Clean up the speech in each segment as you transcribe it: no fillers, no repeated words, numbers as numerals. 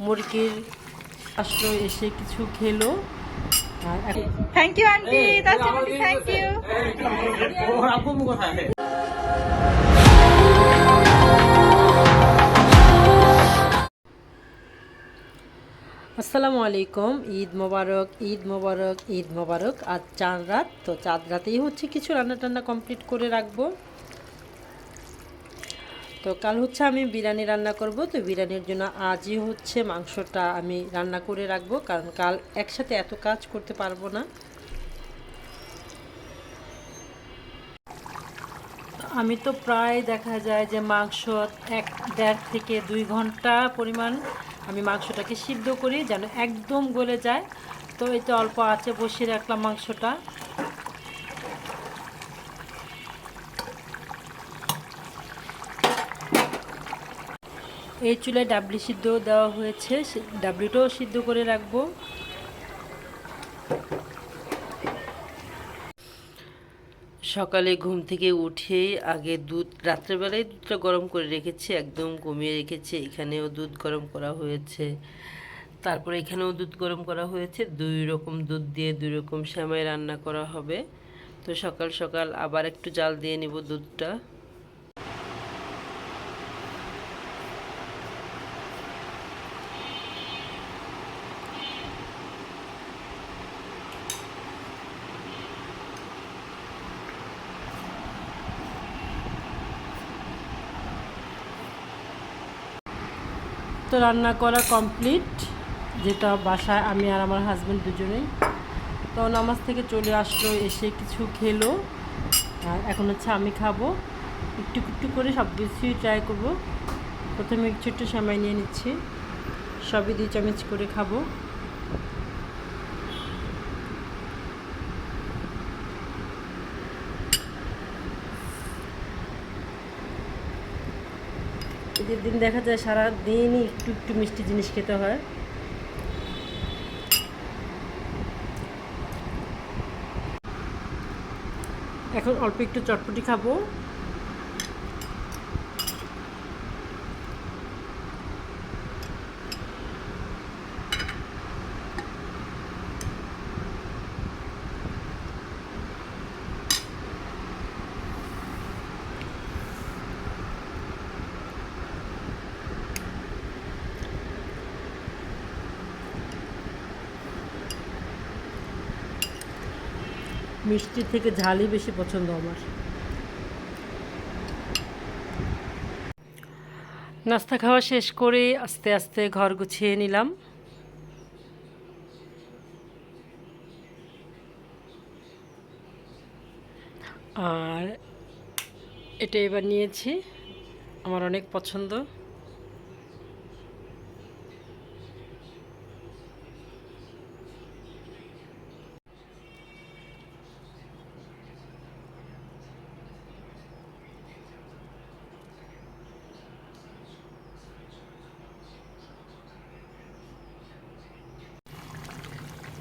মুরগির আসলো, এসে কিছু খেলো। Thank you aunty, thank you. আসসালামু আলাইকুম, ঈদ মোবারক, ঈদ মোবারক, ঈদ মোবারক। আজ চাঁদ রাত, তো চাঁদ রাতেই হচ্ছে কিছু রান্না টান্না কমপ্লিট করে রাখবো। তো কাল হচ্ছে আমি বিরিয়ানি রান্না করব, তো বিরিয়ানির জন্য আজই হচ্ছে মাংসটা আমি রান্না করে রাখবো, কারণ কাল একসাথে এত কাজ করতে পারবো না। আমি তো প্রায় দেখা যায় যে মাংস 1.5 থেকে 2 ঘন্টা পরিমাণ আমি মাংসটাকে সিদ্ধ করি যেন একদম গলে যায়। তো এতে অল্প আঁচে বসিয়ে রাখলাম মাংসটা। এই চুলায় ডাবলি সিদ্ধ দেওয়া হয়েছে, ডাবলিটাও সিদ্ধ করে রাখবো। সকালে ঘুম থেকে উঠে আগে দুধ, রাত্রেবেলায় দুধটা গরম করে রেখেছি, একদম কমিয়ে রেখেছি। এখানেও দুধ গরম করা হয়েছে, তারপরে এখানেও দুধ গরম করা হয়েছে। 2 রকম দুধ দিয়ে 2 রকম সেমাই রান্না করা হবে। তো সকাল সকাল আবার একটু জাল দিয়ে নিব দুধটা। তো রান্না করা কমপ্লিট, যেটা বাসায় আমি আর আমার হাজব্যান্ড দুজনেই। তো নামাজ থেকে চলে আসলো, এসে কিছু খেলো, আর এখন হচ্ছে আমি খাবো। একটু একটু করে সব কিছুই ট্রাই করবো। প্রথমে ছোট্ট সেমাই নিয়ে নিচ্ছি, সবই 2 চামচ করে খাবো। ঈদের দিন দেখা যায় সারা দিনই একটু একটু মিষ্টি জিনিস খেতে হয়। এখন অল্প একটু চটপটি খাবো। মিষ্টি থেকে ঝালই বেশি পছন্দ আমার। নাস্তা খাওয়া শেষ করে আস্তে আস্তে ঘর গুছিয়ে নিলাম। আর এটা এবার নিয়েছি, আমার অনেক পছন্দ।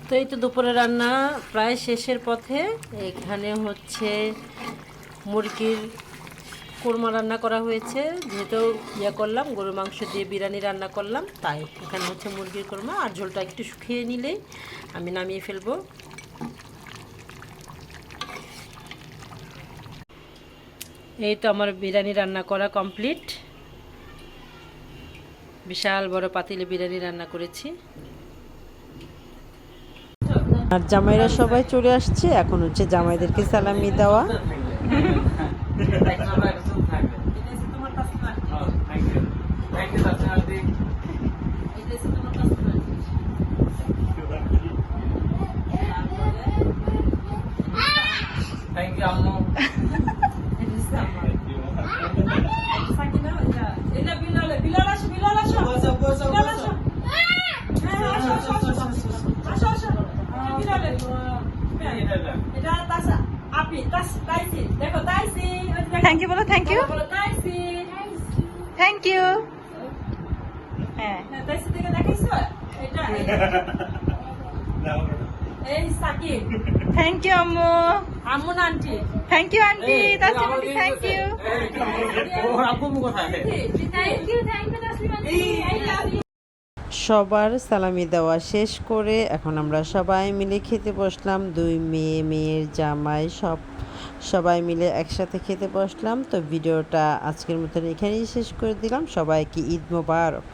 তো এই তো দুপুরে রান্না প্রায় শেষের পথে। এখানে হচ্ছে মুরগির কোরমা রান্না করা হয়েছে, যেহেতু করলাম গরুর মাংস দিয়ে বিরিয়ানি রান্না করলাম, তাই এখানে হচ্ছে মুরগির কোরমা। আর ঝোলটা একটু শুকিয়ে নিলেই আমি নামিয়ে ফেলবো। এই তো আমার বিরিয়ানি রান্না করা কমপ্লিট। বিশাল বড় পাতিলে বিরিয়ানি রান্না করেছি। আর জামাইরা সবাই চলে আসছে, এখন হচ্ছে জামাইদেরকে সালামি দেওয়া। থ্যাংক ইউ বলো, থ্যাংক ইউ, থ্যাংক ইউ। হ্যাঁ, থ্যাংক ইউ আম্মু, আম্মু না aunty? Thank you aunty, thank you. সবার সালামি দেওয়া শেষ করে এখন আমরা সবাই মিলে খেতে বসলাম। 2 মেয়ে, মেয়ের জামাই সবাই মিলে একসাথে খেতে বসলাম। তো ভিডিওটা আজকের মতন এখানেই শেষ করে দিলাম। সবাইকে ঈদ মোবারক।